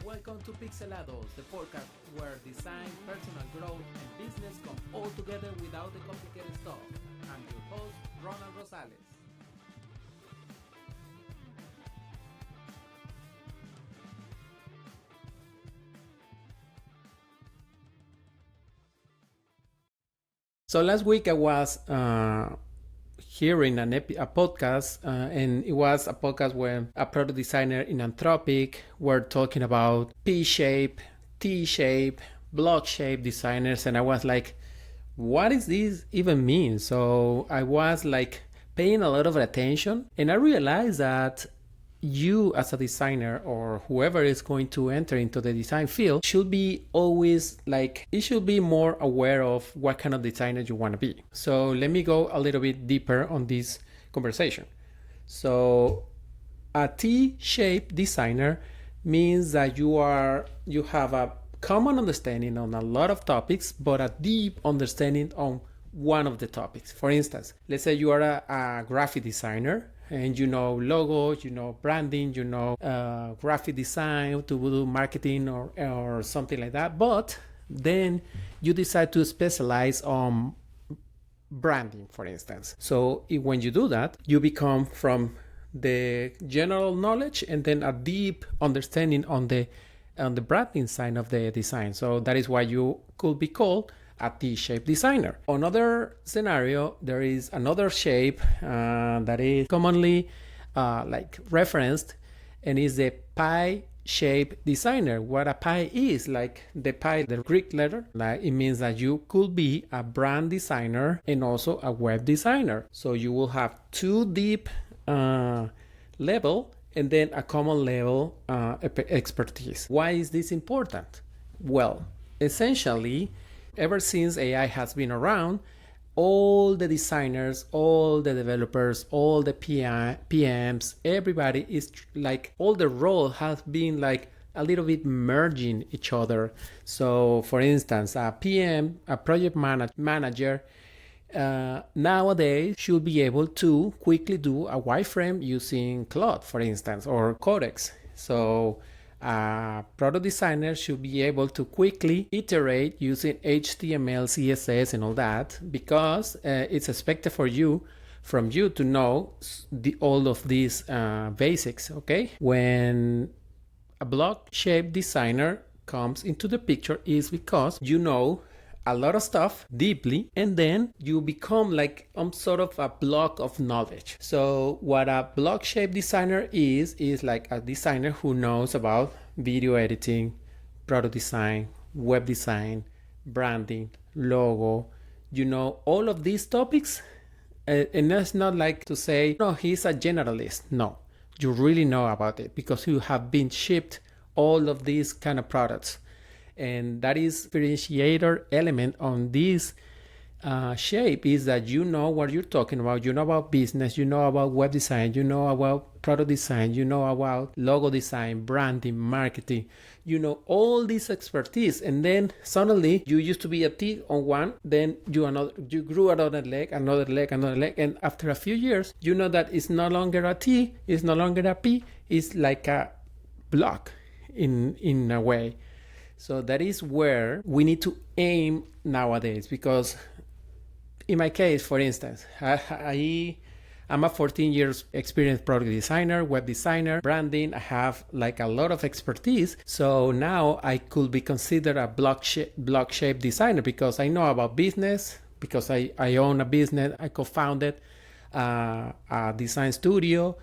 Welcome to Pixelados, the podcast where design, personal growth, and business come all together without the complicated stuff. I'm your host, Rosales. So last week I was hearing a podcast, and it was a podcast where a product designer in Anthropic were talking about P-shape, T-shape, block shape designers, and I was like, what does this even mean? So I was like paying a lot of attention, and I realized that you as a designer or whoever is going to enter into the design field should be always like, you should be more aware of what kind of designer you want to be. So let me go a little bit deeper on this conversation. So a T-shaped designer means that you have a common understanding on a lot of topics, but a deep understanding on one of the topics. For instance, let's say you are a graphic designer and you know logos, you know branding, you know graphic design to do marketing or something like that. But then you decide to specialize on branding, for instance. So when you do that, you become from the general knowledge and then a deep understanding on the branding side of the design. So that is why you could be called a T-shaped designer. Another scenario, there is another shape that is commonly like referenced, and is the pie-shaped designer. What a pie is, like the pie, the Greek letter, like it means that you could be a brand designer and also a web designer. So you will have two deep level and then a common level expertise. Why is this important? Well, essentially, ever since AI has been around, all the designers, all the developers, all the PMs, everybody is like, all the role has been like a little bit merging each other. So for instance, a PM, a project manager, nowadays should be able to quickly do a wireframe using Claude, for instance, or Codex. So a product designer should be able to quickly iterate using HTML, CSS, and all that, because it's expected from you to know all of these basics. Okay, when a block shape designer comes into the picture, is because you know a lot of stuff deeply, and then you become like sort of a block of knowledge. So what a block shape designer is like a designer who knows about video editing, product design, web design, branding, logo, you know, all of these topics. And that's not like to say, no, he's a generalist. No, you really know about it because you have been shipped all of these kind of products. And that is differentiator element on this shape, is that you know what you're talking about. You know about business, you know about web design, you know about product design, you know about logo design, branding, marketing, you know all this expertise. And then suddenly you used to be a T on one, then you grew another leg, and after a few years you know that it's no longer a T, it's no longer a P, it's like a block in a way. So that is where we need to aim nowadays, because in my case, for instance, I'm a 14 years experienced product designer, web designer, branding. I have like a lot of expertise. So now I could be considered a block shape designer because I know about business, because I own a business. I co-founded a design studio.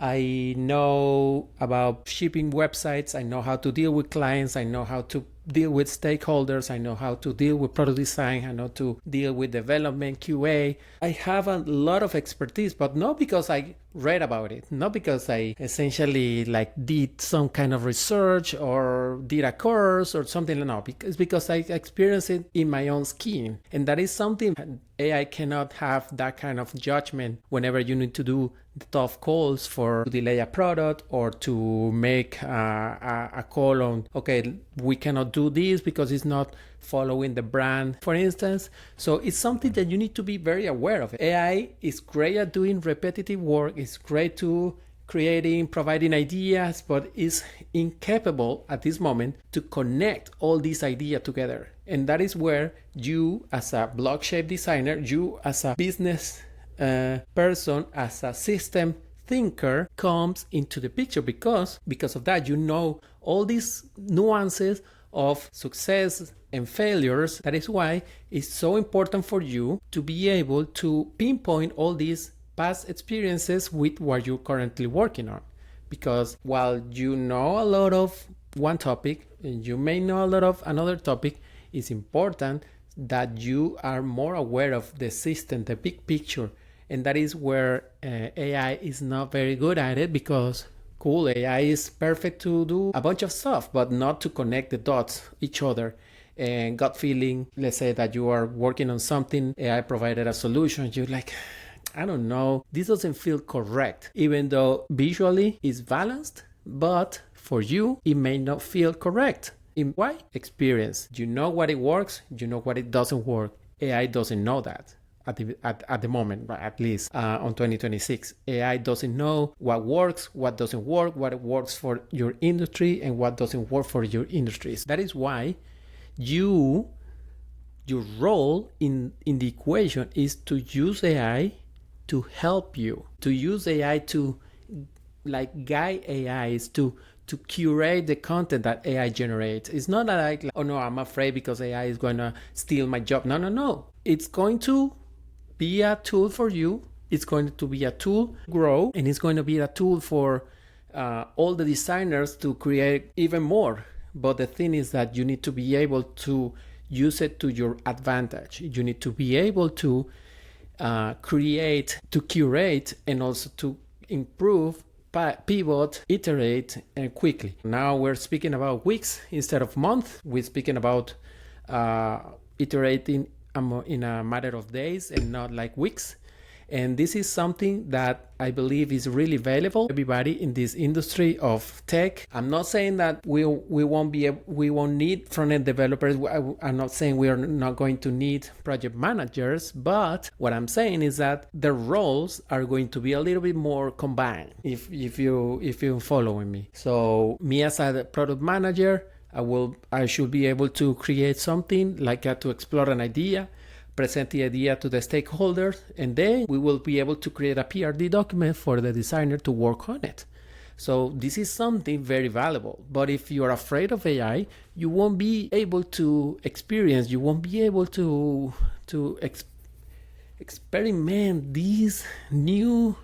I know about shipping websites. I know how to deal with clients. I know how to deal with stakeholders. I know how to deal with product design. I know to deal with development, QA. I have a lot of expertise, but not because I read about it, not because I essentially like did some kind of research or did a course or something. No, it's because I experienced it in my own skin. And that is something AI cannot have, that kind of judgment whenever you need to do the tough calls for to delay a product or to make a call on, okay, we cannot do this because it's not following the brand, for instance. So it's something that you need to be very aware of. AI is great at doing repetitive work. It's great to creating, providing ideas, but is incapable at this moment to connect all these ideas together. And that is where you, as a block shape designer, you as a business person, as a system thinker, comes into the picture, because of that you know all these nuances of success and failures. That is why it's so important for you to be able to pinpoint all these past experiences with what you're currently working on. Because while you know a lot of one topic and you may know a lot of another topic, it's important that you are more aware of the system, the big picture. And that is where AI is not very good at it, because cool, AI is perfect to do a bunch of stuff, but not to connect the dots each other. And gut feeling, let's say that you are working on something, AI provided a solution, you're like, I don't know, this doesn't feel correct, even though visually it's balanced, but for you, it may not feel correct. In why? Experience. You know what it works, you know what it doesn't work. AI doesn't know that. At the moment, at least on 2026, AI doesn't know what works, what doesn't work, what works for your industry and what doesn't work for your industries. That is why your role in the equation is to use AI to help you, to use AI to like guide AIs to curate the content that AI generates. It's not like, oh no, I'm afraid because AI is going to steal my job. No. It's going to be a tool for you. It's going to be a tool to grow, and it's going to be a tool for all the designers to create even more. But the thing is that you need to be able to use it to your advantage. You need to be able to create, to curate, and also to improve, pivot, iterate, and quickly. Now we're speaking about weeks instead of months. We're speaking about iterating in a matter of days and not like weeks. And this is something that I believe is really valuable to everybody in this industry of tech. I'm not saying that we won't need front-end developers. I'm not saying we are not going to need project managers, but what I'm saying is that the roles are going to be a little bit more combined, if you're following me. So me as a product manager, I should be able to create something like to explore an idea, present the idea to the stakeholders, and then we will be able to create a PRD document for the designer to work on it. So this is something very valuable. But if you are afraid of AI, you won't be able to experience, you won't be able to experiment these new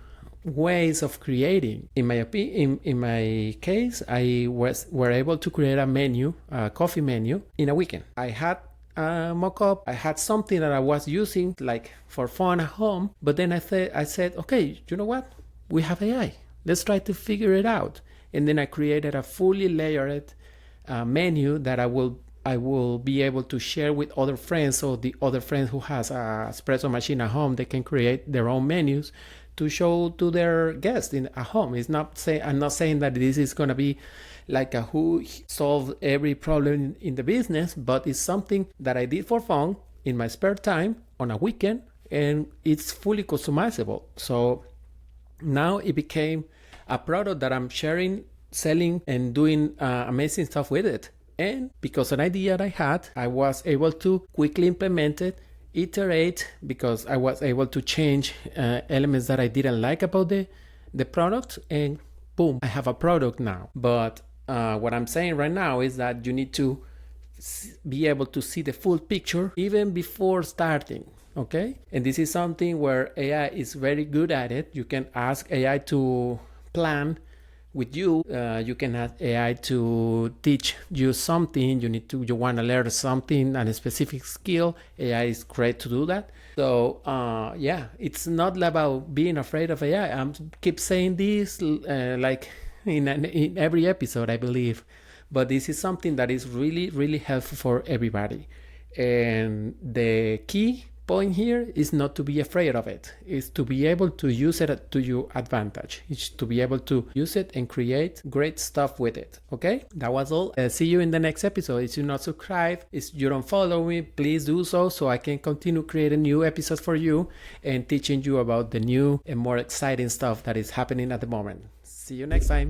ways of creating. In my case, I were able to create a coffee menu in a weekend. I had a mock-up, I had something that I was using like for fun at home, but then I said, okay, you know what? We have AI. Let's try to figure it out. And then I created a fully layered menu that I will be able to share with other friends. So the other friends who has a espresso machine at home, they can create their own menus to show to their guests at home. I'm not saying that this is going to be like a who solve every problem in the business, but it's something that I did for fun in my spare time on a weekend, and it's fully customizable. So now it became a product that I'm sharing, selling, and doing amazing stuff with it. And because an idea that I had, I was able to quickly implement it, iterate, because I was able to change elements that I didn't like about the product, and boom, I have a product now. But what I'm saying right now is that you need to be able to see the full picture even before starting, okay? And this is something where AI is very good at it. You can ask AI to plan with you. You can ask AI to teach you something. You want to learn something and a specific skill. AI is great to do that. So it's not about being afraid of AI. I keep saying this like in every episode, I believe, but this is something that is really, really helpful for everybody. And the key point here is not to be afraid of it. It's to be able to use it to your advantage. It's to be able to use it and create great stuff with it. Okay, that was all. See you in the next episode. If you're not subscribed, if you don't follow me, please do so I can continue creating new episodes for you and teaching you about the new and more exciting stuff that is happening at the moment. See you next time.